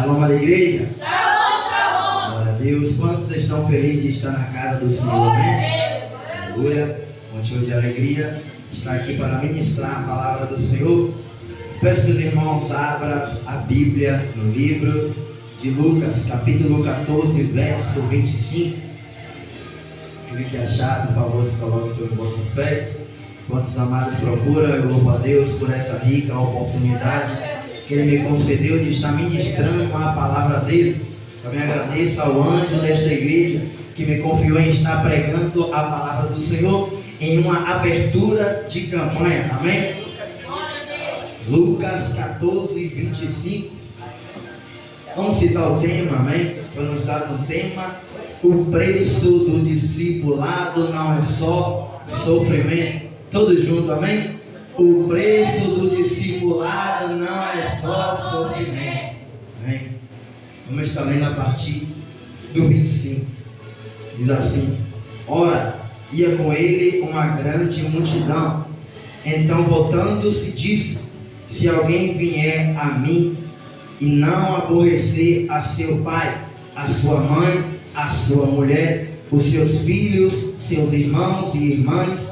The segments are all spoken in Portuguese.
Shalom da igreja. Shalom, shalom. Glória a Deus. Quantos estão felizes de estar na casa do Senhor? Amém? Aleluia. Motivo de alegria estar aqui para ministrar a palavra do Senhor. Peço que os irmãos abram a Bíblia no livro de Lucas, capítulo 14, verso 25. Aquele que achar, por favor, se coloque sobre vossos pés. Quantos amados procuram, eu louvo a Deus por essa rica oportunidade que Ele me concedeu de estar ministrando a palavra dEle. Também agradeço ao anjo desta igreja que me confiou em estar pregando a palavra do Senhor em uma abertura de campanha. Amém? Lucas 14, 25. Vamos citar o tema, amém? Foi nos dado um tema: o preço do discipulado não é só sofrimento. Todos juntos, amém? O preço do discipulado não é só sofrimento. Amém? Vamos estar lendo a partir do 25. Diz assim: ora, ia com ele uma grande multidão. Então, voltando-se, disse: se alguém vier a mim e não aborrecer a seu pai, a sua mãe, a sua mulher, os seus filhos, seus irmãos e irmãs,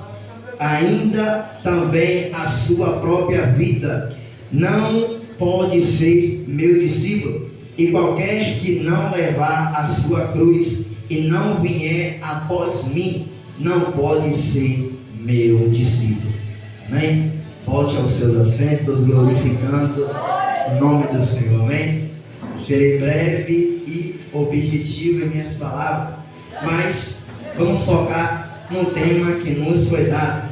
ainda também a sua própria vida, não pode ser meu discípulo. E qualquer que não levar a sua cruz e não vier após mim, não pode ser meu discípulo. Amém? Volte aos seus assentos, glorificando o nome do Senhor. Amém? Serei breve e objetivo em minhas palavras, mas vamos focar no tema que nos foi dado.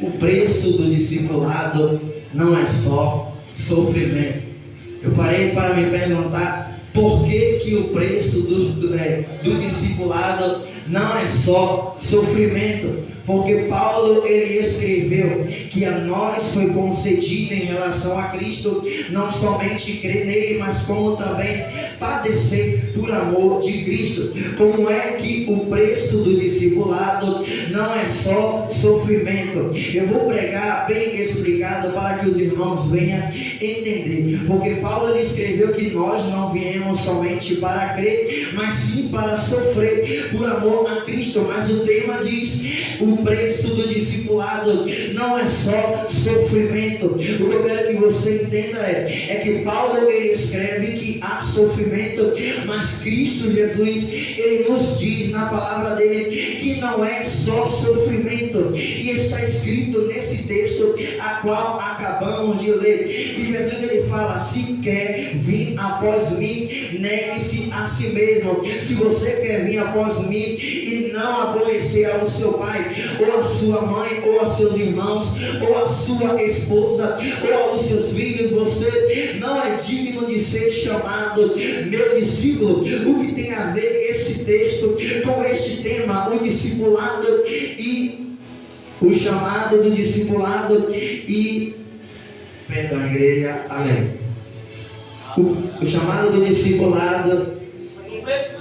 O preço do discipulado não é só sofrimento. Eu parei para me perguntar por que o preço do discipulado não é só sofrimento. Porque Paulo, ele escreveu que a nós foi concedido em relação a Cristo, não somente crer nele, mas como também padecer por amor de Cristo. Como é que o preço do discipulado não é só sofrimento? Eu vou pregar bem explicado para que os irmãos venham entender. Porque Paulo, ele escreveu que nós não viemos somente para crer, mas sim para sofrer por amor a Cristo. Mas o tema diz: o preço do discipulado não é só sofrimento. O que eu quero que você entenda é que Paulo, ele escreve que há sofrimento, mas Cristo Jesus, ele nos diz na palavra dele que não é só sofrimento. E está escrito nesse texto a qual acabamos de ler, que Jesus, ele fala: se quer vir após mim, negue-se a si mesmo. Se você quer vir após mim e não aborrecer ao seu pai, ou a sua mãe, ou a seus irmãos, ou a sua esposa, ou aos seus filhos, você não é digno de ser chamado meu discípulo. O que tem a ver esse texto com este tema, o discipulado e o chamado do discipulado e, perdão, igreja, amém. O chamado do discipulado,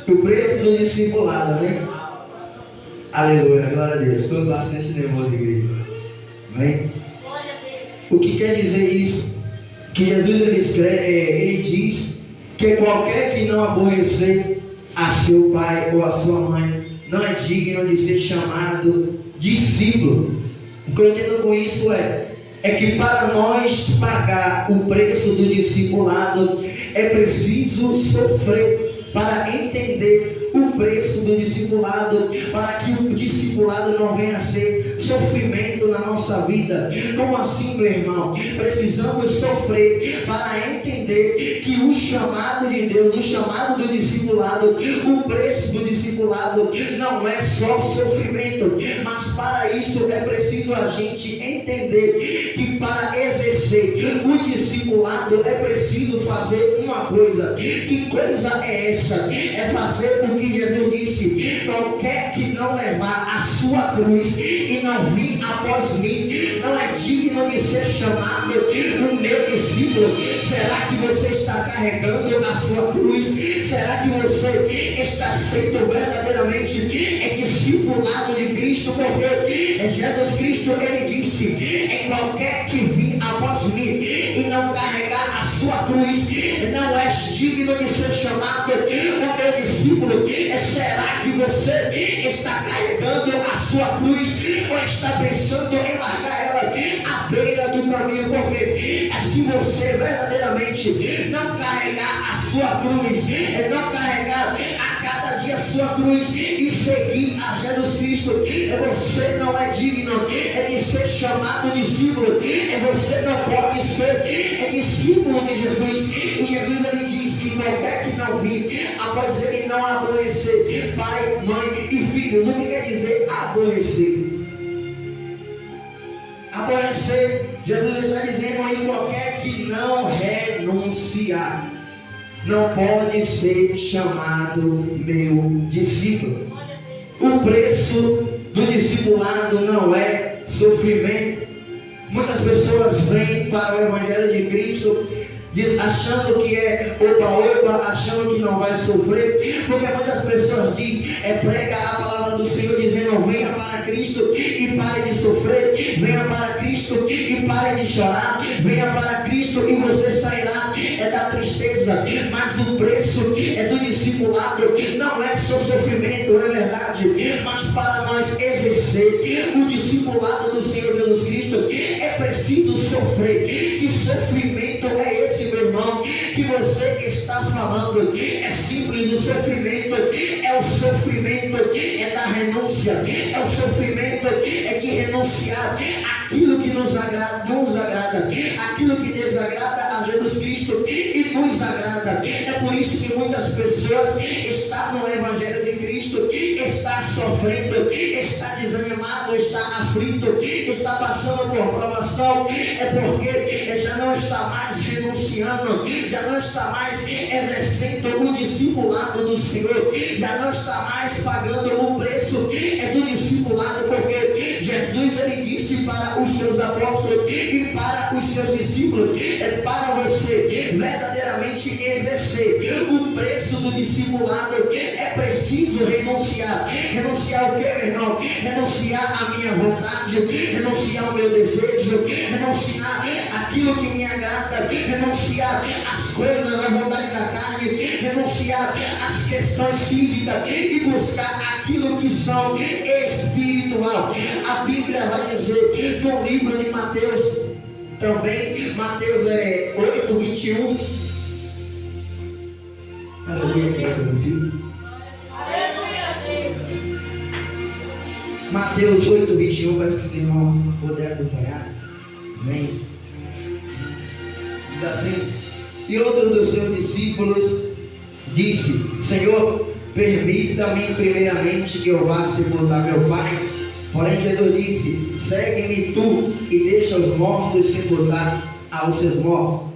o preço do discipulado, amém? Aleluia, glória a Deus. Estou bastante nervoso, igreja. Amém? O que quer dizer isso? Que Jesus, ele diz que qualquer que não aborrecer a seu pai ou a sua mãe não é digno de ser chamado discípulo. O que eu entendo com isso é que para nós pagar o preço do discipulado é preciso sofrer para entender o preço do discipulado, para que o discipulado não venha a ser sofrimento na nossa vida. Como assim, meu irmão? Precisamos sofrer para entender que o chamado de Deus, o chamado do discipulado, o preço do discipulado não é só sofrimento, mas para isso é preciso a gente entender que para exercer o discipulado é preciso fazer uma coisa. Que coisa é essa? É fazer o que Jesus disse: qualquer que não levar a sua cruz e não vir após mim, não é digno de ser chamado o meu discípulo. Será que você está carregando a sua cruz? Será que você está sendo verdadeiramente discipulado de Cristo? Porque Jesus Cristo, ele disse: em qualquer que vir após mim e não carregar a sua sua cruz, não és digno de ser chamado o meu discípulo. Será que você está carregando a sua cruz ou está pensando em largar ela à beira do caminho? Porque se você verdadeiramente não carregar a sua cruz, não carregar a cada dia a sua cruz e seguir a Jesus Cristo, você não é digno de ser chamado discípulo. Você não pode ser discípulo de Jesus. E Jesus ele diz que qualquer que não vir após ele não aborrecer pai, mãe e filhos. O que quer dizer aborrecer? Aborrecer, Jesus está dizendo aí, qualquer que não renunciar não pode ser chamado meu discípulo. O preço do discipulado não é sofrimento. Muitas pessoas vêm para o Evangelho de Cristo achando que é oba-oba, achando que não vai sofrer, porque muitas pessoas dizem, prega a palavra do Senhor dizendo, venha para Cristo e pare de sofrer, venha para Cristo e pare de chorar, venha para Cristo e você sairá da tristeza. Mas o preço do discipulado não é só sofrimento, não é verdade? Mas para nós exercer o discipulado do Senhor Jesus Cristo é preciso sofrer. Que sofrimento é esse, meu irmão, que você está falando? É simples. O sofrimento é o sofrimento da renúncia, é o sofrimento de renunciar aquilo que nos agrada, aquilo que desagrada a Jesus Cristo e nos agrada. É por isso que muitas pessoas estão no Evangelho de Cristo, está sofrendo, está desanimado, está aflito, está passando por provação, é porque já não está mais renunciando, já não está mais exercendo o discipulado do Senhor, já não está mais pagando o preço do discipulado, porque Jesus ele disse para os seus apóstolos e para os seus discípulos, para você verdadeiramente exercer o preço do discipulado é preciso renunciar. Renunciar o que, meu irmão? Renunciar a minha vontade, renunciar o meu desejo, renunciar aquilo que me agrada, renunciar as coisas da vontade da carne, renunciar as questões físicas e buscar aquilo que são espiritual. A Bíblia vai dizer no livro de Mateus, também, Mateus 8, 21. Aleluia, Mateus 8, 21, para que os irmãos puderem acompanhar. Amém. Diz assim: e outro dos seus discípulos disse, Senhor, permita-me primeiramente que eu vá sepultar meu pai. Porém Jesus disse, segue-me tu e deixa os mortos sepultar aos seus mortos.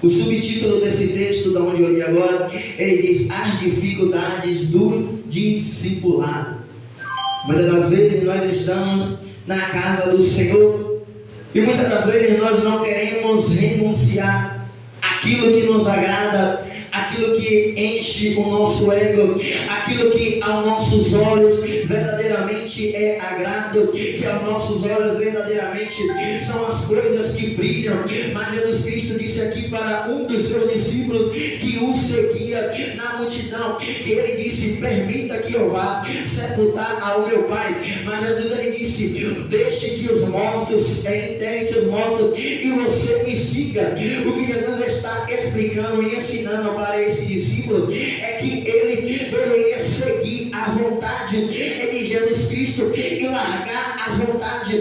O subtítulo desse texto, da onde eu li agora, ele diz, as dificuldades do discipulado. Muitas das vezes nós estamos na casa do Senhor e muitas das vezes nós não queremos renunciar aquilo que nos agrada, aquilo que enche o nosso ego, aquilo que aos nossos olhos verdadeiramente é agrado, que aos nossos olhos verdadeiramente são as coisas que brilham. Mas Jesus Cristo disse aqui para um dos seus discípulos que o seguia na multidão, que ele disse, permita que eu vá sepultar ao meu pai. Mas Jesus ele disse, deixe que os mortos enterrem seus mortos e você me siga. O que Jesus está explicando e ensinando para esse discípulo é que ele deveria seguir a vontade de Jesus Cristo e largar a vontade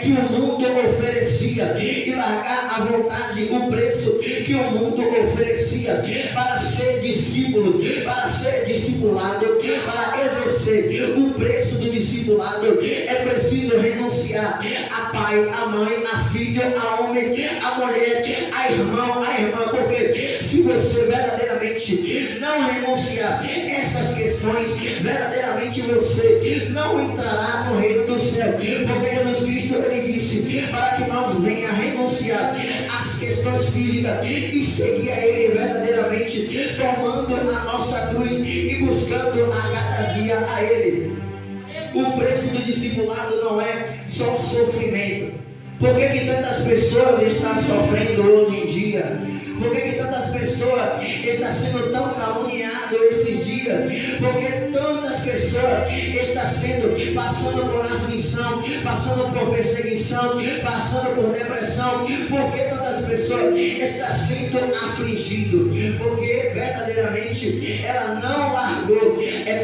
que o mundo oferecia, e largar a vontade, o preço que o mundo oferecia. Para ser discípulo, para ser discipulado, para exercer o preço do discipulado, é preciso renunciar a pai, a mãe, a filho, a homem, a mulher, a irmão, a irmã, porque se você verdadeiramente não renunciar essas questões, verdadeiramente você não entrará no reino do céu. Porque Jesus Cristo ele disse para que nós venha renunciar às questões físicas e seguir a ele verdadeiramente, tomando a nossa cruz e buscando a cada dia a ele. O preço do discipulado não é só o sofrimento. Por que tantas pessoas estão sofrendo hoje em dia? Por que tantas pessoas estão sendo tão caluniadas esses dias? Porque tantas pessoas estão passando por aflição, passando por perseguição, passando por depressão? Por que tantas pessoas estão sendo afligidas? Porque verdadeiramente ela não largou,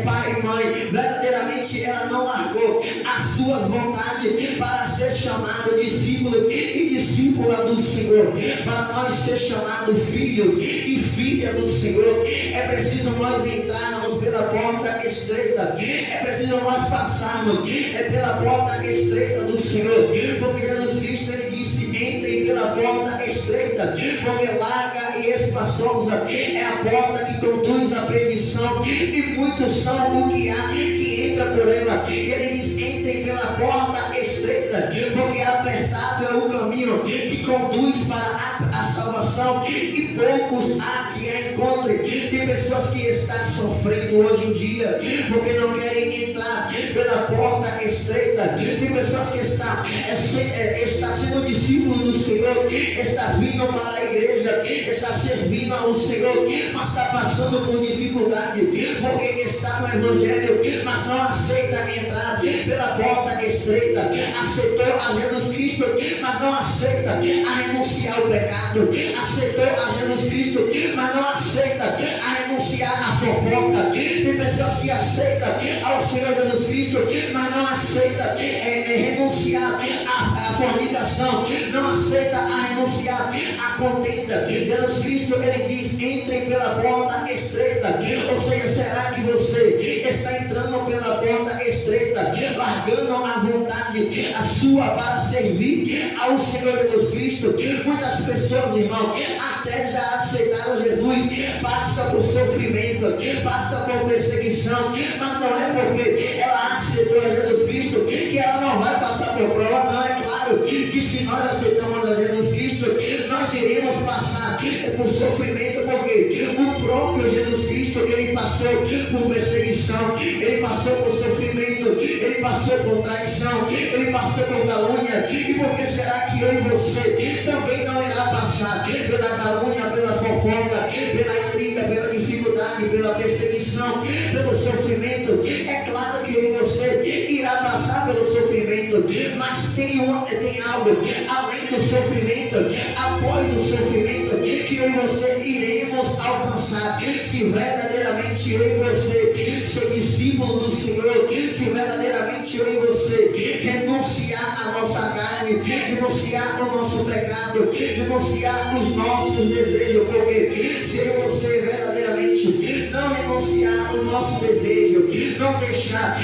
pai e mãe, verdadeiramente ela não largou as suas vontades para ser chamado discípulo e discípula do Senhor. Para nós ser chamado filho e filha do Senhor, é preciso nós entrarmos pela porta estreita, é preciso nós passarmos pela porta estreita do Senhor, porque Jesus Cristo ele disse: entrem pela porta estreita, porque larga e espaçosa é a porta que conduz à perdição, e muitos são o que há que entra por ela. Ele diz: entrem pela porta estreita, porque apertado é o caminho que conduz para a salvação, e poucos há que a encontrem. Tem pessoas que estão sofrendo hoje em dia porque não querem entrar pela porta estreita. Tem pessoas que está sendo discípulo do Senhor, está vindo para a igreja, está servindo ao Senhor, mas está passando por dificuldade, porque está no Evangelho, mas não aceita entrar pela porta estreita. Aceitou a Jesus Cristo, mas não aceita a renunciar ao pecado. Aceitou a Jesus Cristo, mas não aceita a renunciar à fofoca. Tem pessoas que aceitam ao Senhor Jesus Cristo, mas não aceita renunciar à fornicação, não aceita a renunciar à contenda. Jesus Cristo ele diz: entrem pela porta estreita. Ou seja, será que você está entrando pela porta estreita, largando a vontade a sua para servir ao Senhor Jesus Cristo? Muitas pessoas, irmão, até já aceitaram Jesus, passa por sofrimento, passa por perseguição, mas não é porque ela aceitou a Jesus Cristo que ela não vai passar por prova. Não, é claro que se nós aceitamos a Jesus Cristo, nós iremos passar por sofrimento, porque o próprio Jesus Cristo ele passou por perseguição, ele passou por sofrimento, ele passou por traição, ele passou por calúnia. E por que será que eu e você também não irá passar pela calúnia, pela fofoca, pela intriga, pela dificuldade, pela perseguição, pelo sofrimento? É claro que eu e você irá passar pelo sofrimento, mas tem algo além do sofrimento, após o sofrimento, que eu e você iremos alcançar. Se verdadeiramente eu e você ser discípulo do Senhor, se verdadeiramente eu e você renunciar à nossa carne, renunciar ao nosso pecado, renunciar aos nossos desejos, porque se eu e você verdadeiramente não renunciar ao nosso desejo, não deixar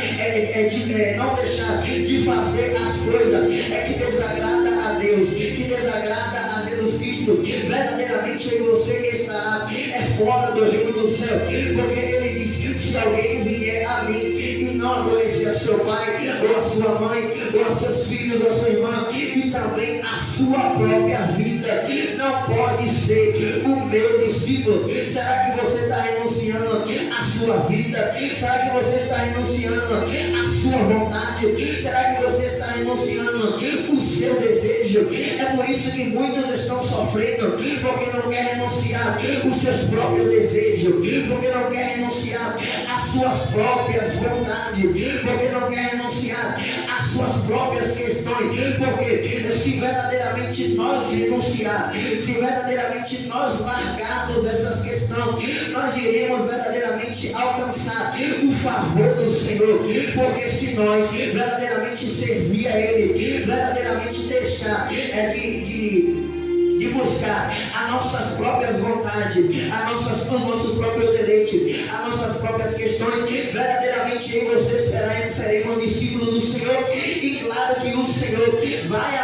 de fazer as coisas que desagrada a Deus, que desagrada a Jesus Cristo, verdadeiramente eu e você estará fora do reino do céu, porque ele diz: se alguém vier a mim e não aborrecer a seu pai, ou a sua mãe, ou a seus filhos, ou a sua irmã, e também a sua própria vida, não pode ser o meu discípulo. Será que você está renunciando à sua vida? Será que você está renunciando à sua vontade? Será que você está renunciando o seu desejo? É por isso que muitos estão sofrendo, porque não quer renunciar os seus próprios desejos, porque não quer renunciar às suas próprias vontades, porque não quer renunciar às suas próprias questões. Porque se verdadeiramente nós renunciar, se verdadeiramente nós largarmos essas questões, nós iremos verdadeiramente alcançar o favor do Senhor. Porque se nós verdadeiramente servir a Ele, verdadeiramente deixar de buscar as nossas próprias vontades, os nossos próprios deleites, as nossas próprias questões, verdadeiramente eu e você seremos discípulos do Senhor. E claro que o Senhor vai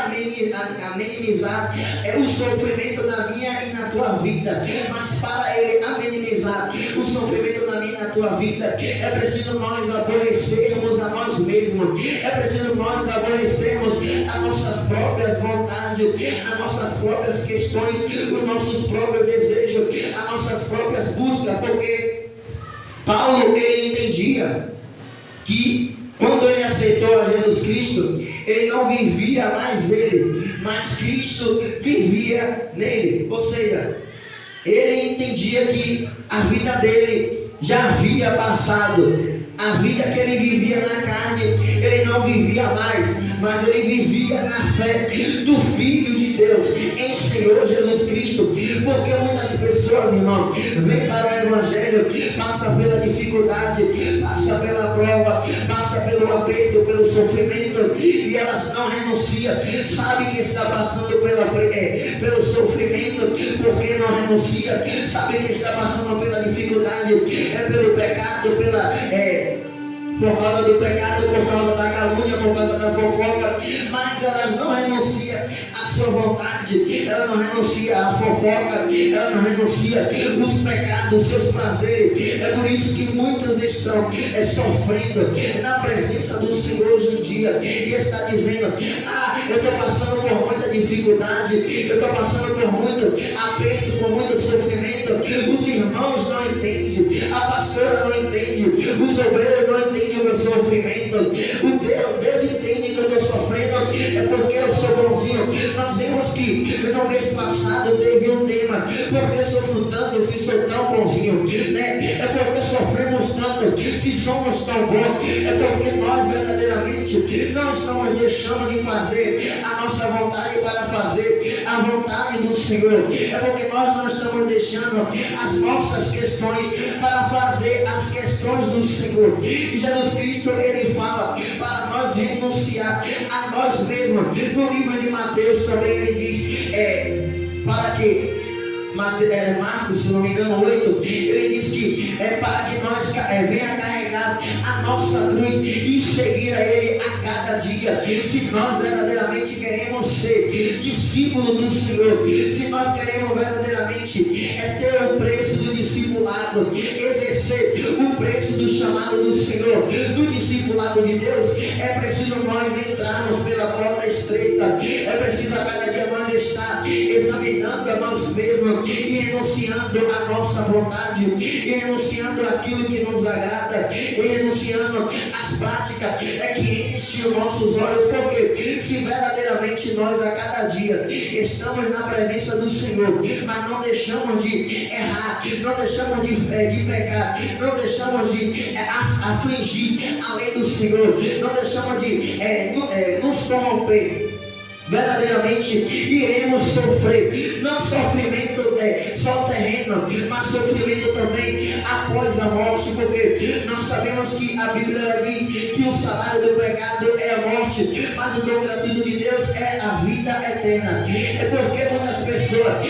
amenizar o sofrimento na minha e na tua vida, mas para Ele amenizar o sofrimento na minha e na tua vida, é preciso nós aborrecermos a nós mesmos, é preciso nós aborrecermos as nossas próprias vontades, as nossas próprias questões, os nossos próprios desejos, as nossas próprias buscas, porque Paulo ele entendia que quando ele aceitou a Jesus Cristo, ele não vivia mais ele, mas Cristo vivia nele. Ou seja, Ele entendia que a vida dele já havia passado. A vida que ele vivia na carne, ele não vivia mais, mas ele vivia na fé do Filho de Deus, em Senhor Jesus Cristo. Porque muitas pessoas, irmão, vêm para o Evangelho, passa pela dificuldade, passa pela prova, passa pelo aperto, pelo sofrimento, e elas não renunciam. Sabe que está passando pelo sofrimento, porque não renuncia. Sabe que está passando pela dificuldade, pelo pecado, por causa do pecado, por causa da calúnia, por causa da fofoca, mas elas não renunciam à sua vontade, ela não renuncia à fofoca, ela não renuncia os pecados, os seus prazeres. É por isso que muitas estão sofrendo na presença do Senhor hoje em dia, e está dizendo: eu estou passando por muita dificuldade, eu estou passando por muito aperto, por muito sofrimento. Os irmãos não entendem, a pastora não entende, os obreiros não entendem o meu sofrimento. Deus entende que eu estou sofrendo, é porque eu sou bonzinho. Nós vemos que no mês passado teve um tema: porque sofro tanto se sou tão bonzinho, né? É porque sofremos tanto se somos tão bons. É porque nós verdadeiramente não estamos deixando de fazer a nossa vontade para fazer a vontade do Senhor. É porque nós não estamos deixando as nossas questões para fazer as questões do Senhor. E Jesus Cristo, ele fala para nós renunciar a nós mesmos. No livro de Mateus também ele diz, para que Marcos, se não me engano, 8, ele diz que para que nós venha carregar a nossa cruz e seguir a Ele a cada dia. Se nós verdadeiramente queremos ser discípulo do Senhor, se nós queremos verdadeiramente ter o preço do discipulado, exercer o preço do chamado do Senhor, do discipulado de Deus, é preciso nós entrarmos pela porta estreita. É preciso a cada dia nós estar examinando a nós mesmos e renunciando a nossa vontade, e renunciando aquilo que nos agrada, e renunciando as práticas que enchem os nossos olhos. Porque se verdadeiramente nós a cada dia estamos na presença do Senhor, mas não deixamos de errar, não deixamos de pecar, não deixamos de afligir a lei do Senhor, não deixamos de nos corromper, verdadeiramente iremos sofrer, não sofrimento só terreno, mas sofrimento também após a morte. Porque nós sabemos que a Bíblia diz que o salário do pecado é a morte, mas o dom gratuito de Deus é a vida eterna. É porque muitas pessoas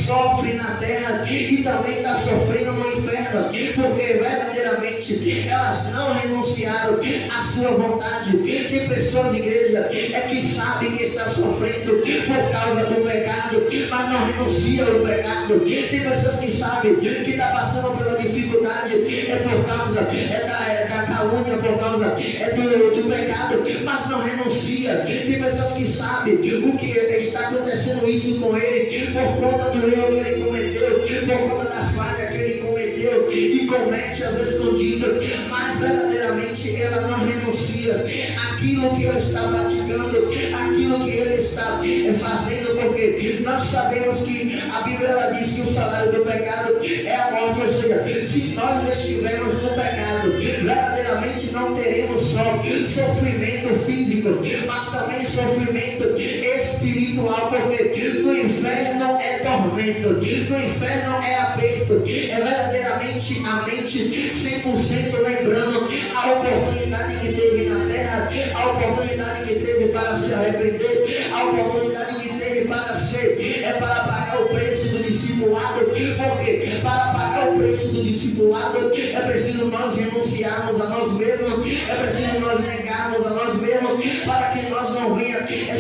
sofrem na terra e também estão sofrendo no inferno, porque verdadeiramente elas não renunciaram à sua vontade. Tem pessoas de igreja que sabem que está sofrendo por causa do pecado, mas não renuncia ao pecado. Tem pessoas que sabem que está passando pela dificuldade por causa da calúnia, por causa do pecado, mas não renuncia. Tem pessoas que sabem o que está acontecendo isso com ele por conta do erro que ele cometeu, por conta da falha que ele cometeu e comete às escondidas, mas verdadeiramente ela não renuncia aquilo que ela está praticando, aquilo que ele está fazendo. Porque nós sabemos que a Bíblia ela diz que o salário do pecado é a morte. Ou seja, se nós estivermos no pecado, verdadeiramente não teremos só sofrimento físico, mas também sofrimento espiritual. Porque no inferno é tormento, no inferno é aperto, é verdadeiramente a mente 100% lembrando a oportunidade que teve na terra, a oportunidade que teve para se arrepender, a oportunidade que teve para pagar o preço do discipulado. Porque para pagar o preço do discipulado é preciso nós renunciarmos a nós mesmos, é preciso nós negarmos a nós mesmos, para que nós não venhamos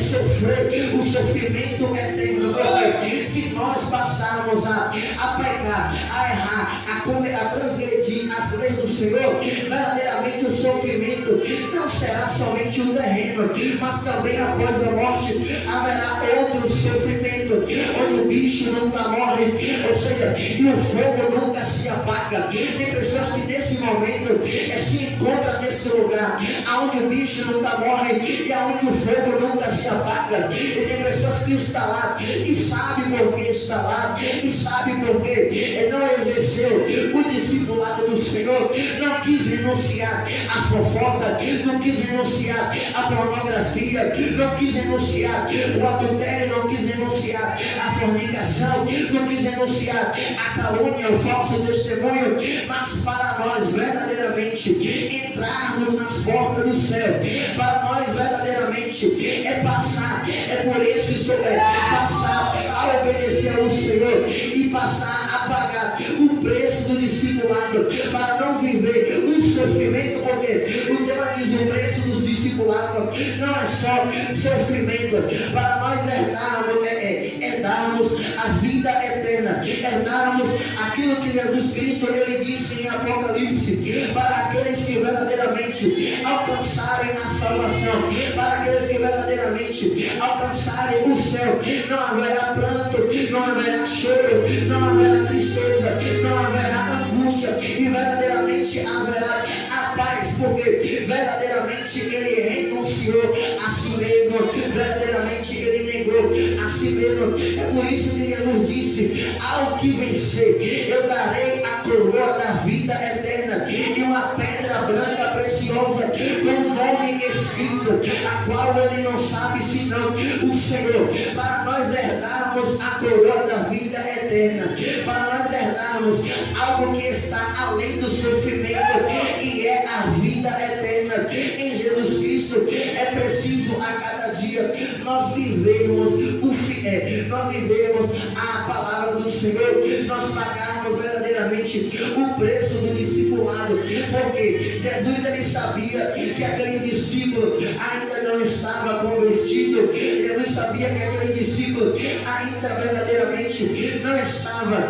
sofrer o sofrimento eterno. Porque se nós passarmos a pecar, a errar, a a transgredir as leis do Senhor, verdadeiramente o sofrimento não será somente um terreno, mas também após a morte haverá outro sofrimento, onde o bicho nunca morre, ou seja, e o fogo nunca se apaga. Tem pessoas que nesse momento se encontram nesse lugar, onde o bicho nunca morre e onde o fogo nunca se apaga. E tem pessoas que estão lá e sabem por que está lá, e sabem por que não exerceu o discipulado do Senhor, não quis renunciar à fofoca, não quis renunciar à pornografia, não quis renunciar ao adultério, não quis renunciar à fornicação, não quis renunciar à calúnia, ao falso testemunho, mas para nós verdadeiramente entrarmos nas portas do céu, para nós verdadeiramente passar, por esse passar a obedecer ao Senhor e passar a pagar o preço do discipulado, para não viver o sofrimento, porque o tema diz: o preço dos discipulados não é só sofrimento, para nós herdarmos a vida eterna, herdarmos aquilo que Jesus Cristo ele disse em Apocalipse, para aqueles que verdadeiramente alcançarem a salvação, para aqueles que verdadeiramente alcançarem o céu, não haverá pranto, não haverá choro, não haverá tristeza, não haverá angústia, e verdadeiramente haverá a paz, porque verdadeiramente ele renunciou a si mesmo, verdadeiramente ele negou a si mesmo. É por isso que Jesus disse: ao que vencer, eu darei a coroa da vida eterna e uma pedra branca preciosa com um nome escrito, a qual ele não sabe senão o Senhor. Para nós herdarmos a coroa da vida eterna, para nós herdarmos algo que está além do sofrimento, que é a vida eterna em Jesus Cristo, é preciso a cada dia nós vivemos a palavra do Senhor, nós pagarmos verdadeiramente o preço do discipulado, porque Jesus ele sabia que aquele discípulo ainda não estava convertido, Jesus sabia que aquele discípulo ainda verdadeiramente não estava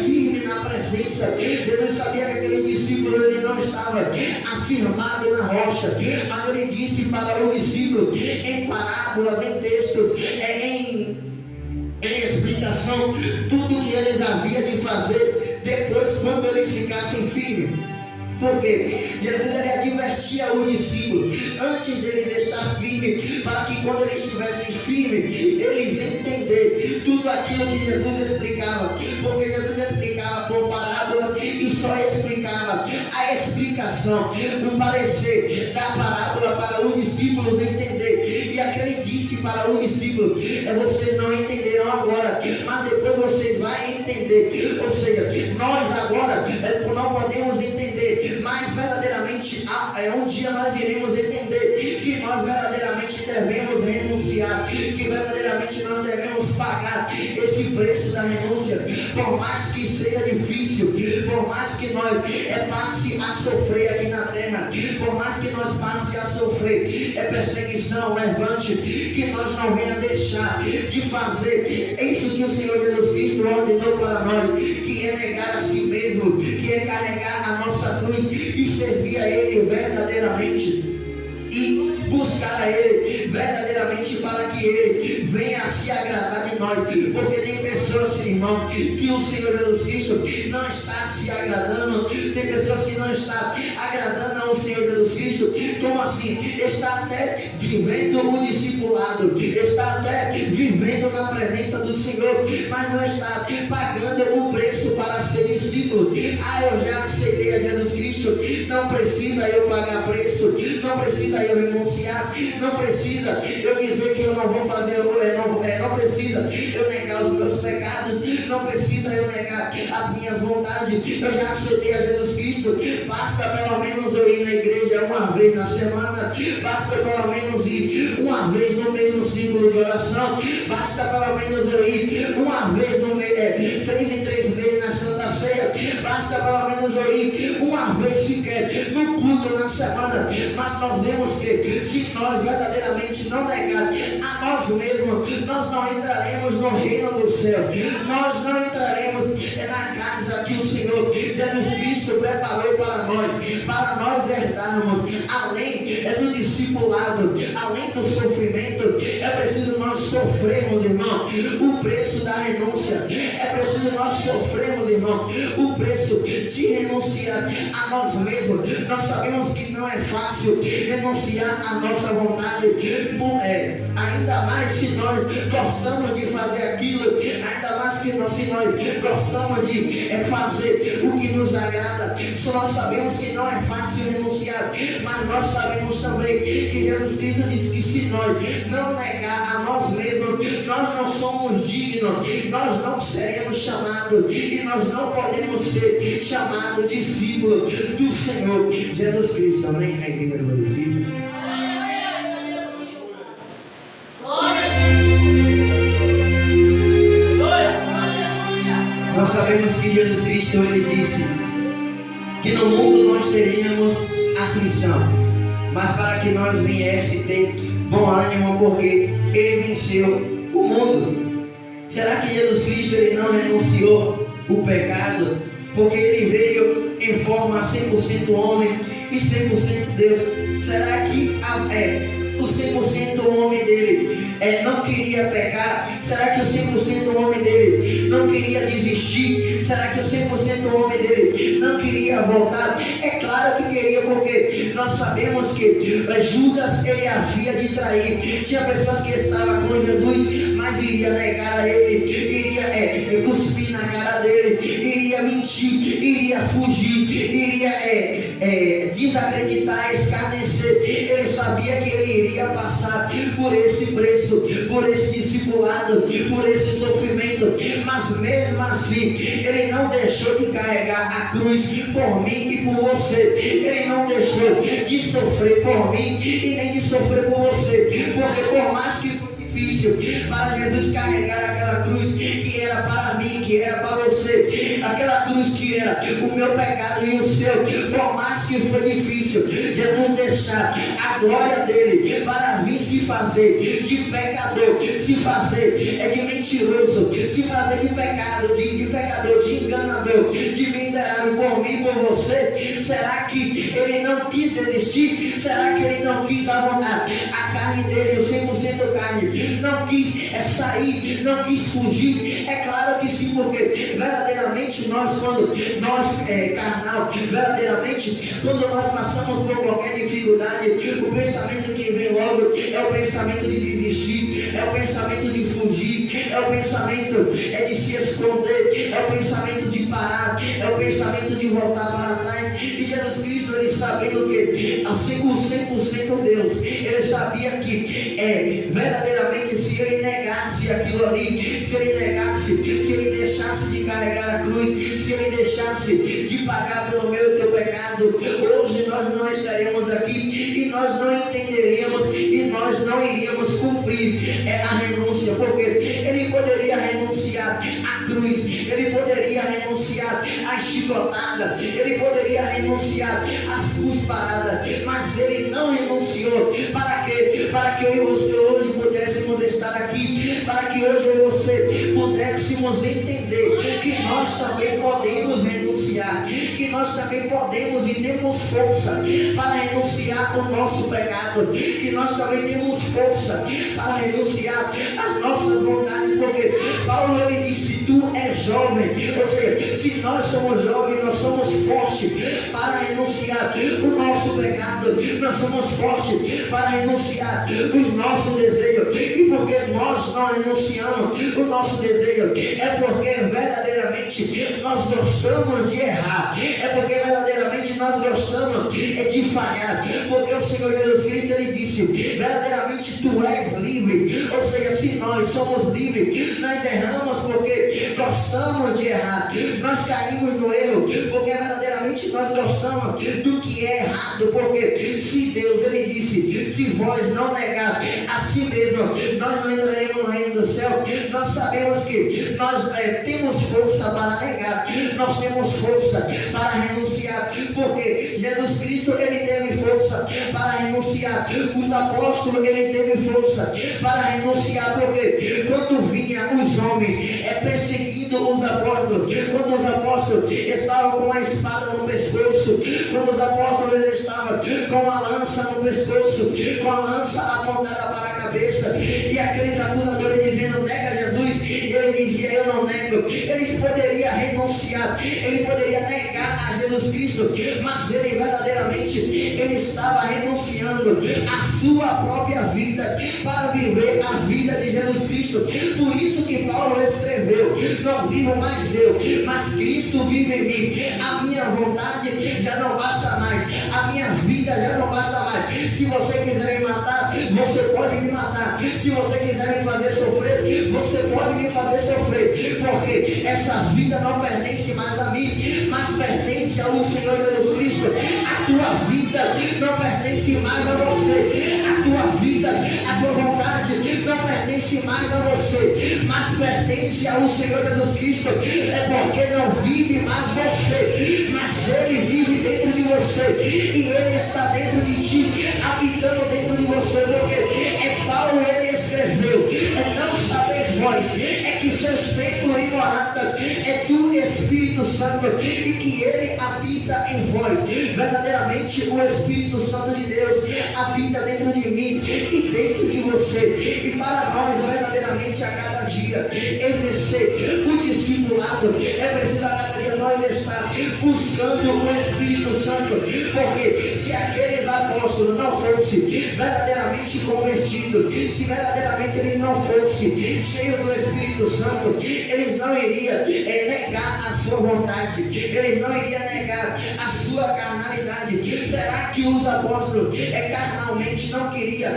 firme na presença, Jesus sabia que aquele discípulo ele não estava afirmado na rocha, mas ele disse para o discípulo em parábolas, em textos, em explicação, tudo que eles haviam de fazer depois quando eles ficassem firmes. Porque Jesus ele advertia o discípulo antes deles estar firmes, para que quando eles estivessem firmes, eles entenderem tudo aquilo que Jesus explicava. Porque Jesus explicava por parábolas e só explicava a explicação, o parecer da parábola para os discípulos entender. E aquele disse para o discípulo: vocês não entenderam agora, mas depois vocês vão entender. Ou seja, nós agora não podemos entender, mas verdadeiramente um dia nós iremos entender que nós verdadeiramente devemos renunciar, que verdadeiramente nós devemos pagar esse preço da renúncia, por mais que seja difícil, por mais que nós passe a sofrer aqui na terra, por mais que nós passe a sofrer perseguição, levante, que nós não venha deixar de fazer isso que o Senhor Jesus Cristo ordenou para nós, que é negar a si mesmo, que é carregar a nossa cruz e servir a Ele verdadeiramente e buscar a Ele verdadeiramente, para que Ele venha a se agradar de nós. Porque tem pessoas, irmão, que o Senhor Jesus Cristo não está se agradando, tem pessoas que não estão agradando ao Senhor Jesus Cristo. Como assim? Está até vivendo o discipulado, está até vivendo na presença do Senhor, mas não está pagando o preço para ser discípulo. Eu já aceitei a Jesus Cristo, não precisa eu pagar preço, não precisa eu renunciar, não precisa eu dizer que eu não vou fazer, não precisa eu negar os meus pecados, não precisa eu negar as minhas vontades. Eu já aceitei a Jesus Cristo, basta pelo menos eu ir na igreja uma vez na semana, basta pelo menos ir uma vez no mês no círculo de oração, basta pelo menos eu ir uma vez no mês, 3 em 3 vezes na Santa ceia, basta pelo menos eu ir uma vez sequer no culto na semana. Mas nós vemos que se nós verdadeiramente não negar a nós mesmos, nós não entraremos no reino do céu. Nós não entraremos na casa que o Senhor Jesus Cristo preparou para nós herdarmos. Além do discipulado, além do sofrimento, é preciso nós sofrermos, irmão, o preço da renúncia. É preciso nós sofrermos, irmão, o preço de renunciar a nós mesmos. Nós sabemos que não é fácil renunciar à nossa vontade, ainda mais se nós gostamos de fazer aquilo, ainda mais que se nós gostamos de fazer o que nos agrada. Só nós sabemos que não é fácil renunciar, mas nós sabemos também que Jesus Cristo diz que se nós não negar a nós mesmos, nós não somos dignos, nós não seremos chamados e nós não podemos ser chamados discípulos do Senhor Jesus Cristo. Amém? A igreja glorifica. Nós sabemos que Jesus Cristo, ele disse que no mundo nós teríamos aflição, mas para que nós viesse ter bom ânimo, porque ele venceu o mundo. Será que Jesus Cristo ele não renunciou o pecado, porque ele veio em forma 100% homem e 100% Deus? Será que o 100% homem dele não queria pecar? Será que o 100% homem dele não queria desistir? Será que o 100% homem dele não queria voltar? É claro que queria, porque nós sabemos que Judas ele havia de trair. Tinha pessoas que estavam com Jesus, mas iria negar a ele, iria cuspir na cara dele, iria mentir, iria fugir, iria desacreditar, escarnecer. Ele sabia que ele iria passar por esse preço, por esse discipulado, por esse sofrimento, mas mesmo assim ele não deixou de carregar a cruz por mim e por você. Ele não deixou de sofrer por mim e nem de sofrer por você, porque por mais que foi difícil para Jesus carregar aquela cruz que era para mim, que era para você, aquela cruz que era o meu pecado e o seu, por mais que foi difícil Jesus deixar a glória dele para vir se fazer de pecador, se fazer de mentiroso, se fazer de pecado, de pecador, de enganador, de miserável por mim e por você. Será que ele não quis resistir? Será que ele não quis a carne dele, o 100% carne, não quis sair, não quis fugir? É claro que sim, porque verdadeiramente nós, quando nós carnal, verdadeiramente quando nós passamos por qualquer dificuldade, o pensamento que vem logo é o pensamento de desistir, é o pensamento de fugir, é o pensamento de se esconder, é o pensamento de parar, é o pensamento de voltar para trás. E Jesus Cristo, ele sabendo que o 100% Deus, ele sabia que verdadeiramente se ele negasse aquilo ali, se ele negasse, se ele deixasse de carregar a cruz, se ele deixasse de pagar pelo meu e teu pecado, hoje nós não estaremos aqui e nós não entenderíamos e nós não iríamos cumprir a renúncia, porque ele poderia renunciar à cruz, ele poderia renunciar à chicotada, ele poderia renunciar às cusparadas, mas ele não renunciou. Para quê? Para que eu e você hoje pudéssemos estar aqui, para que hoje eu e você pudéssemos entender que nós também podemos renunciar, que nós também podemos e temos força para renunciar ao nosso pecado, que nós também temos força para renunciar às nossas vontades, porque Paulo ele disse: tu és jovem, ou seja, se nós somos jovens, nós somos fortes para renunciar o nosso pecado, nós somos fortes para renunciar os nossos desejos. E porque nós não renunciamos o nosso desejo, é porque verdadeiramente nós gostamos de errar, é porque verdadeiramente nós gostamos de falhar, porque o Senhor Jesus Cristo ele disse: verdadeiramente tu és livre. Ou seja, se nós somos livres, nós erramos porque gostamos de errar, nós caímos no erro porque verdadeiramente nós gostamos do que é errado, porque se Deus, ele disse, se vós não negar a si mesmo, nós não entraremos no reino do céu. Nós sabemos que nós temos força para negar, nós temos força para renunciar, porque Jesus Cristo, ele teve força para renunciar, os apóstolos, eles teve força para renunciar, porque quando vinha os homens perseguindo os apóstolos, quando os apóstolos estavam com a espada no pescoço, quando os apóstolos eles estavam com a lança no pescoço, com a lança apontada para a cabeça, e aqueles acusadores dizendo, nega Jesus, ele dizia, eu não nego. Eles poderiam renunciar, ele poderia negar a Jesus Cristo, mas ele verdadeiramente, ele estava renunciando a sua própria vida para viver a vida de Jesus Cristo. Por isso que Paulo escreveu, não vivo mais eu, mas Cristo vive em mim. A minha vontade já não basta mais, a minha vida já não basta mais. Se você quiser me matar, você pode me matar. Se você quiser me fazer sofrer, você pode me fazer sofrer, porque essa vida não pertence mais a mim, mas pertence ao Senhor Jesus Cristo. A tua vida não pertence mais a você, a tua vida, a tua vontade não pertence mais a você, mas pertence ao Senhor Jesus Cristo. É porque não vive mais você, mas Ele vive dentro de você, e Ele está dentro de ti, habitando dentro de você, porque Paulo, ele escreveu, não sabeis vós, que sois templo e morada do Espírito Santo, e que Ele habita em vós. Verdadeiramente o Espírito Santo de Deus habita dentro de mim e dentro de você, e para nós verdadeiramente a cada dia exercer o discipulado, é preciso a cada dia nós estar buscando o Espírito Santo, porque se aqueles apóstolos não fossem verdadeiramente convertidos, se verdadeiramente eles não fossem cheios do Espírito Santo, eles não iriam negar a sua vontade, eles não iriam negar a sua carnalidade. Será que os apóstolos carnalmente não queriam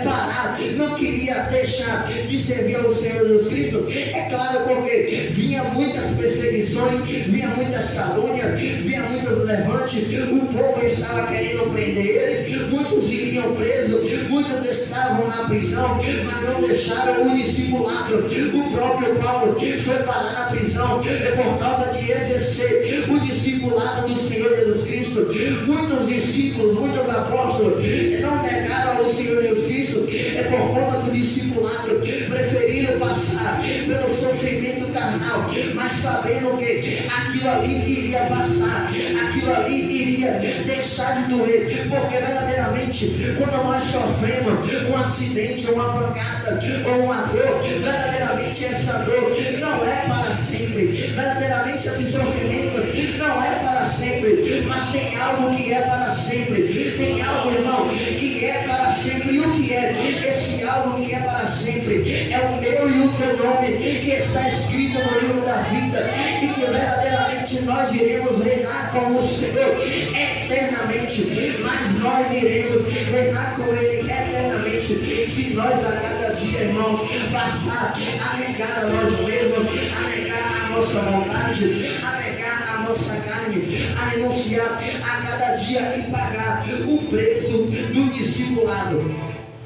parar, não queriam deixar de servir ao Senhor Jesus Cristo? É claro, porque vinha muitas perseguições, vinha muitas calúnias, vinha muitos levantes, o povo estava querendo prender eles, muitos iriam presos, muitos estavam na prisão, mas não deixaram o discipulado. O próprio Paulo foi parar na prisão por causa de exercer o discipulado do Senhor Jesus Cristo. Muitos discípulos, muitos apóstolos não negaram ao Senhor Jesus Cristo por conta do discipulado, preferiram passar pelo sofrimento carnal, mas sabendo que aquilo ali iria passar, aquilo ali iria deixar de doer, porque verdadeiramente quando nós sofremos um acidente, uma pancada ou uma dor, verdadeiramente essa dor não é para sempre, verdadeiramente esse sofrimento não é para sempre, mas tem algo que é para sempre, tem algo, irmão, que é para sempre. E o que é? Esse algo que é para sempre é o meu e o teu nome, que está escrito no livro da vida, e que verdadeiramente nós iremos reinar com o Senhor eternamente, mas nós iremos reinar com Ele eternamente, se nós a cada dia, irmãos, passar a negar a nós mesmos, a negar a nossa vontade, a negar a nossa carne, a renunciar a cada dia e pagar o preço do discipulado.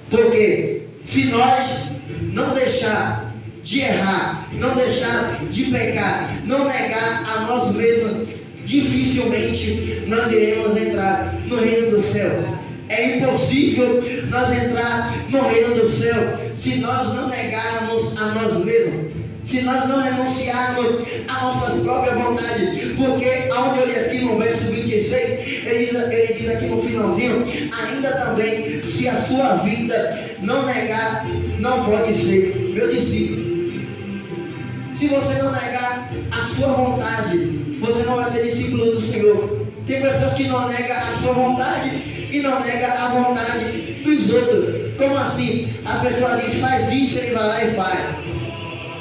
Porque se nós não deixar de errar, não deixar de pecar, não negar a nós mesmos, dificilmente nós iremos entrar no reino do céu. É impossível nós entrar no reino do céu se nós não negarmos a nós mesmos, se nós não renunciarmos a nossas próprias vontades. Porque onde eu li aqui no verso 26, ele diz aqui no finalzinho, ainda também, se a sua vida não negar, não pode ser meu discípulo. Se você não negar a sua vontade, você não vai ser discípulo do Senhor. Tem pessoas que não negam a sua vontade e não negam a vontade dos outros. Como assim? A pessoa diz, faz isso, ele vai lá e faz.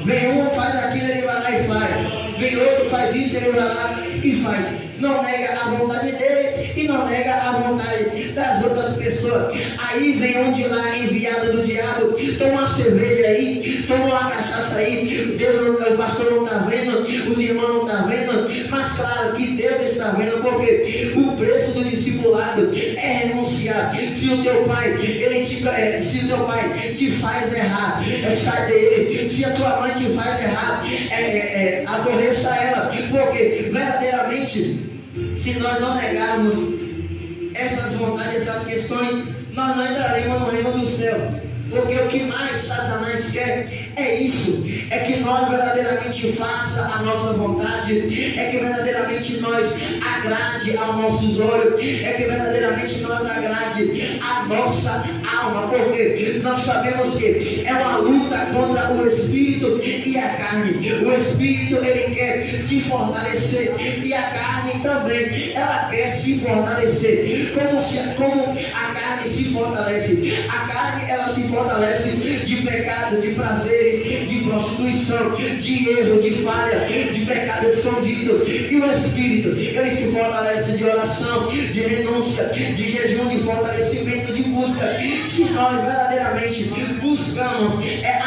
Vem um, faz aquilo, ele vai lá e faz. Vem outro, faz isso, ele vai lá e faz. Não nega a vontade dele e não nega a vontade das outras pessoas. Aí vem um de lá, enviado do diabo, toma uma cerveja aí, toma uma cachaça aí. Deus, o pastor não está vendo, os irmãos não estão vendo, mas claro que Deus está vendo, porque o preço do discipulado é renunciar. Se o teu pai, se o teu pai te faz errar, sai dele. Se a tua mãe te faz errar, aborreça ela, porque verdadeiramente, se nós não negarmos essas vontades, essas questões, nós não entraremos no reino do céu. Porque o que mais Satanás quer é isso, é que nós verdadeiramente faça a nossa vontade, é que verdadeiramente nós agrade aos nossos olhos, é que verdadeiramente nós agrade a nossa alma, porque nós sabemos que é uma luta contra o espírito e a carne. O espírito, ele quer se fortalecer e a carne também, ela quer se fortalecer. Como a carne se fortalece? A carne, ela se fortalece de pecado, de prazeres, de prostituição, de erro, de falha, de pecado escondido. E o espírito, ele se fortalece de oração, de renúncia, de jejum, de fortalecimento, de busca. Se nós verdadeiramente buscamos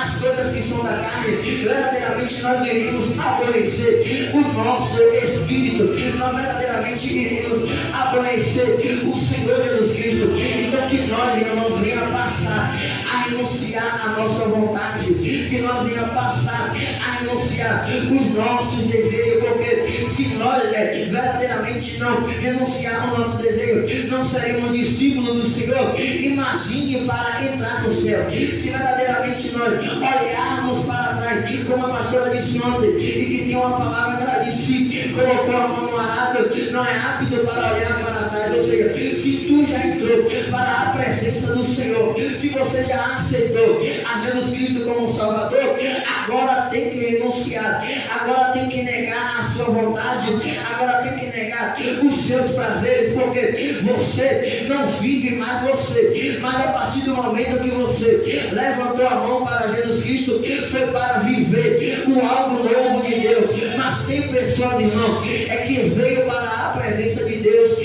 as coisas que são da carne, verdadeiramente nós iremos aborrecer o nosso espírito, nós verdadeiramente iremos aborrecer o Senhor Jesus Cristo. Então que nós, irmãos, venha passar a renunciar a nossa vontade, que nós venha passar a renunciar os nossos desejos, porque se nós verdadeiramente não renunciar o nosso desejo, não seremos discípulos do Senhor. Imagine para entrar no céu, se verdadeiramente nós olharmos para trás, como a pastora disse ontem, e que tem uma palavra que ela disse, colocou a mão no arado, não é apto para olhar para trás. Ou seja, se tu já entrou para a presença do Senhor, se você já aceitou a Jesus Cristo como Salvador, agora tem que renunciar, agora tem que negar a sua vontade, agora tem que negar os seus prazeres, porque você não vive mais você, mas a partir do momento que você levantou a mão para Jesus Cristo, foi para viver o algo novo de Deus. Mas tem pessoas, irmão, que veio para a presença de Deus,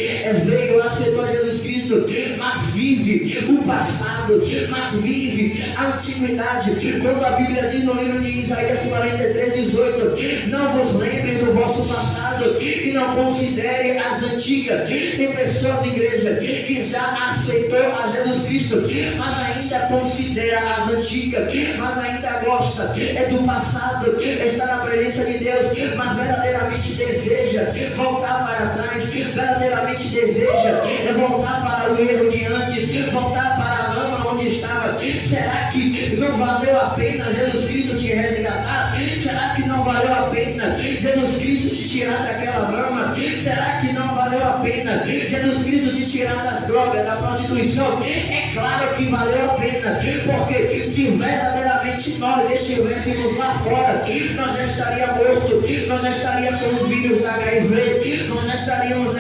veio, aceitou Jesus Cristo, mas vive o passado, mas vive a antiguidade. Quando a Bíblia diz no livro de Isaías 43:18, não vos lembrem do vosso passado e não considere as antigas. Tem pessoas, igreja, que já aceitou a Jesus Cristo, mas ainda considera as antigas, mas ainda gosta do passado, está na presença de Deus, mas verdadeiramente deseja voltar para trás, verdadeiramente deseja voltar para o erro de antes, voltar para a lama onde estava. Será que não valeu a pena Jesus Cristo te resgatar? Será que não valeu a pena Jesus Cristo te tirar daquela lama? Será que não valeu a pena Jesus Cristo te tirar das drogas, da prostituição? É claro que valeu a pena, porque se verdadeiramente nós estivéssemos lá fora, nós já estaríamos mortos, nós já estaríamos com o vírus da HIV, nós já estaríamos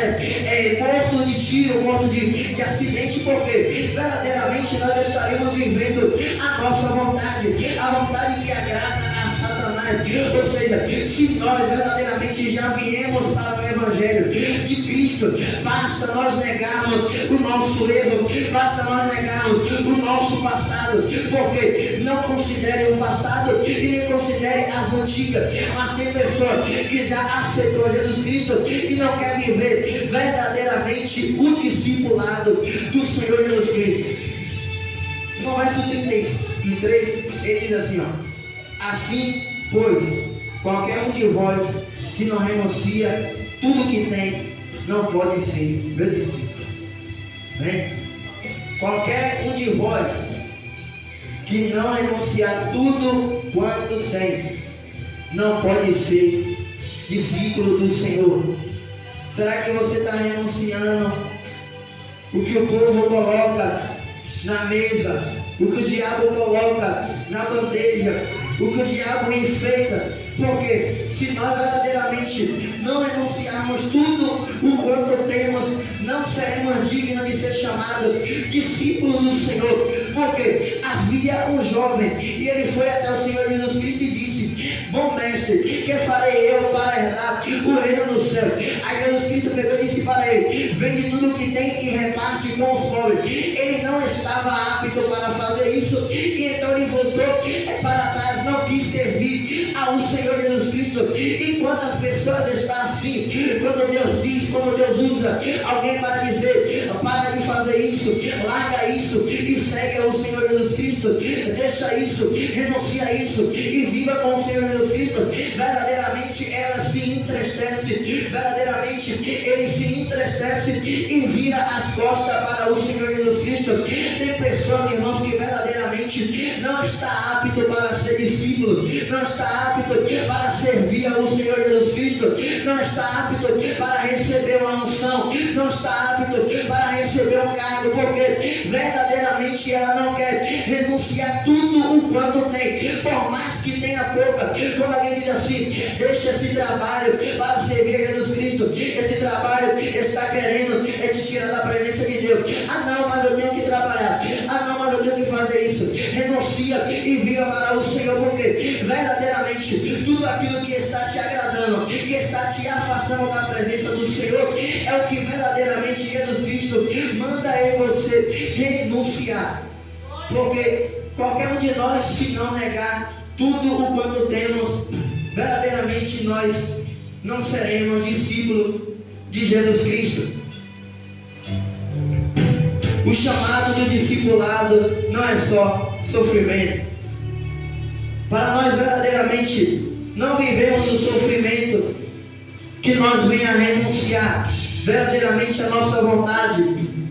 mortos de tiro, mortos de acidente, porque verdadeiramente nós estaríamos vivendo a nossa vontade, a vontade que agrada a Satanás. Ou seja, se nós verdadeiramente já viemos para o Evangelho de Cristo, basta nós negarmos o nosso erro, basta nós negarmos o nosso passado, porque não considere o passado e nem considere as antigas. Mas tem pessoa que já aceitou Jesus Cristo e não quer viver verdadeiramente o discipulado do Senhor Jesus Cristo. No verso 33, ele diz assim, assim, pois, qualquer um de vós que não renuncia tudo que tem, não pode ser meu discípulo. Qualquer um de vós que não renunciar tudo quanto tem, não pode ser discípulo do Senhor. Será que você está renunciando o que o povo coloca na mesa, o que o diabo coloca na bandeja, o que o diabo enfeita? Porque se nós verdadeiramente não renunciarmos tudo o quanto temos, não seremos dignos de ser chamados discípulos do Senhor. Porque havia um jovem e ele foi até o Senhor Jesus Cristo e disse: bom mestre, que farei eu para herdar o reino do céu? Aí Jesus Cristo pegou e disse para ele: vende tudo o que tem e reparte com os pobres. Ele não estava apto para fazer isso, e então ele voltou para trás, não quis servir ao Senhor Jesus Cristo. E quantas pessoas estão assim, quando Deus diz, quando Deus usa alguém para dizer: para de fazer isso, larga isso e segue ao Senhor Jesus Cristo, deixa isso, renuncia a isso e viva com o Senhor Jesus Cristo, verdadeiramente ela se entristece, verdadeiramente ele se entristece e vira as costas para o Senhor Jesus Cristo. Tem pessoas, irmãos, que verdadeiramente não está apto para ser discípulo, não está apto para servir ao Senhor Jesus Cristo, não está apto para receber uma unção, não está apto para receber um cargo, porque verdadeiramente ela não quer renunciar tudo o quanto tem, por mais que tenha pouca. Quando alguém diz assim: deixa esse trabalho para servir a Jesus Cristo, esse trabalho está querendo te tirar da presença de Deus. Ah não, mas eu tenho que trabalhar, ah não, mas eu tenho que fazer isso. Renuncia e viva para o Senhor, porque verdadeiramente tudo aquilo que está te agradando, que está te afastando da presença do Senhor, é o que verdadeiramente Jesus Cristo manda em você renunciar. Porque qualquer um de nós, se não negar tudo o quanto temos, verdadeiramente nós não seremos discípulos de Jesus Cristo. O chamado do discipulado não é só sofrimento. Para nós verdadeiramente não vivemos o sofrimento, que nós venha a renunciar verdadeiramente a nossa vontade,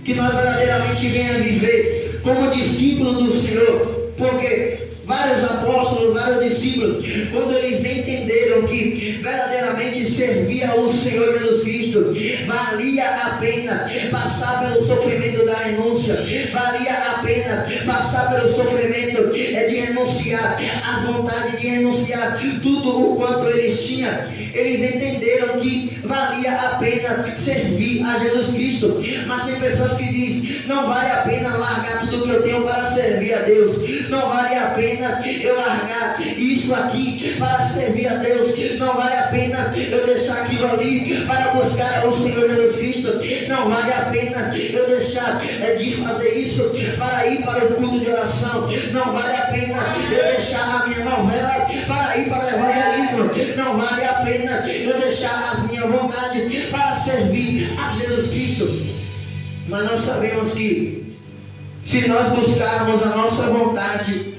que nós verdadeiramente venha a viver como discípulo do Senhor, porque vários apóstolos, vários discípulos, quando eles entenderam que verdadeiramente servir ao Senhor Jesus Cristo valia a pena passar pelo sofrimento da renúncia, valia a pena passar pelo sofrimento de renunciar às vontades, de renunciar tudo o quanto eles tinham, eles entenderam que valia a pena servir a Jesus Cristo. Mas tem pessoas que dizem: não vale a pena largar tudo que eu tenho para servir a Deus, não vale a pena eu largar isso aqui para servir a Deus, não vale a pena eu deixar aquilo ali para buscar o Senhor Jesus Cristo, não vale a pena eu deixar de fazer isso para ir para o culto de oração, não vale a pena eu deixar a minha novela para ir para o evangelismo, não vale a pena eu deixar a minha vontade para servir a Jesus Cristo. Mas nós sabemos que se nós buscarmos a nossa vontade,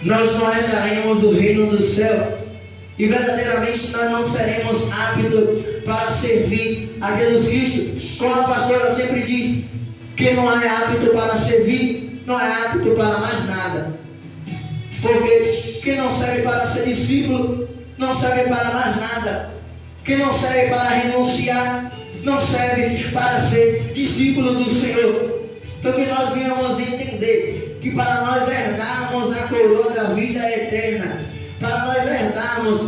nós não herdaremos o reino do céu, e verdadeiramente nós não seremos aptos para servir a Jesus Cristo. Como a pastora sempre diz, que não é apto para servir, não é apto para mais nada, porque quem não serve para ser discípulo, não serve para mais nada. Quem não serve para renunciar, não serve para ser discípulo do Senhor. Então que nós venhamos entender que para nós herdarmos a coroa da vida eterna, para nós herdarmos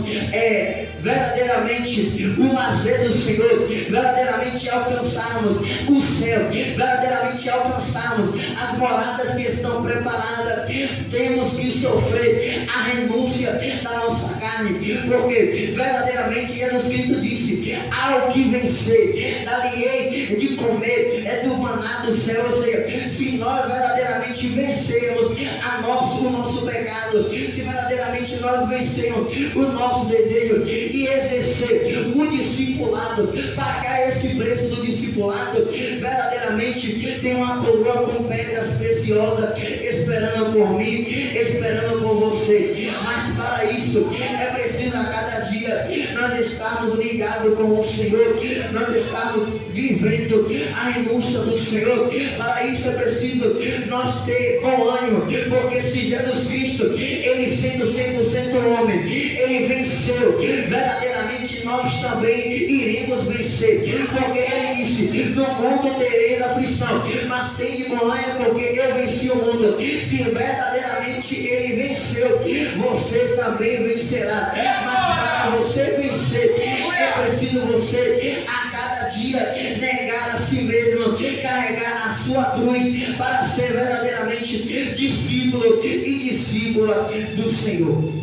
verdadeiramente o lazer do Senhor, verdadeiramente alcançarmos o céu, verdadeiramente alcançarmos as moradas que estão preparadas, temos que sofrer a renúncia da nossa carne, porque verdadeiramente Jesus Cristo disse: ao que vencer, dar-lhe-ei de comer do maná do céu. Ou seja, se nós verdadeiramente vencermos o nosso pecado, se verdadeiramente nós vencermos o nosso desejo e exercer o discipulado, pagar esse preço do discipulado, verdadeiramente tem uma coroa com pedras preciosas esperando por mim, esperando por você. Mas para isso é preciso a cada dia nós estarmos ligados com o Senhor, nós estarmos vivendo a renúncia do Senhor. Para isso é preciso nós ter bom ânimo, porque se Jesus Cristo, ele sendo 100% homem, ele venceu, verdadeiramente nós também iremos vencer, porque ele disse: no mundo tereis aflição, mas tende bom ânimo, porque eu venci o mundo. Se verdadeiramente ele venceu, você também vencerá. Mas para você vencer, é preciso você a cada dia negar a si mesmo, carregar a sua cruz, para ser verdadeiramente discípulo e discípula do Senhor.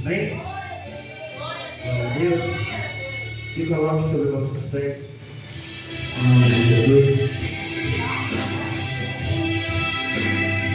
Amém? Glória a Deus. Se coloque sobre vossos pés. Em nome de Jesus.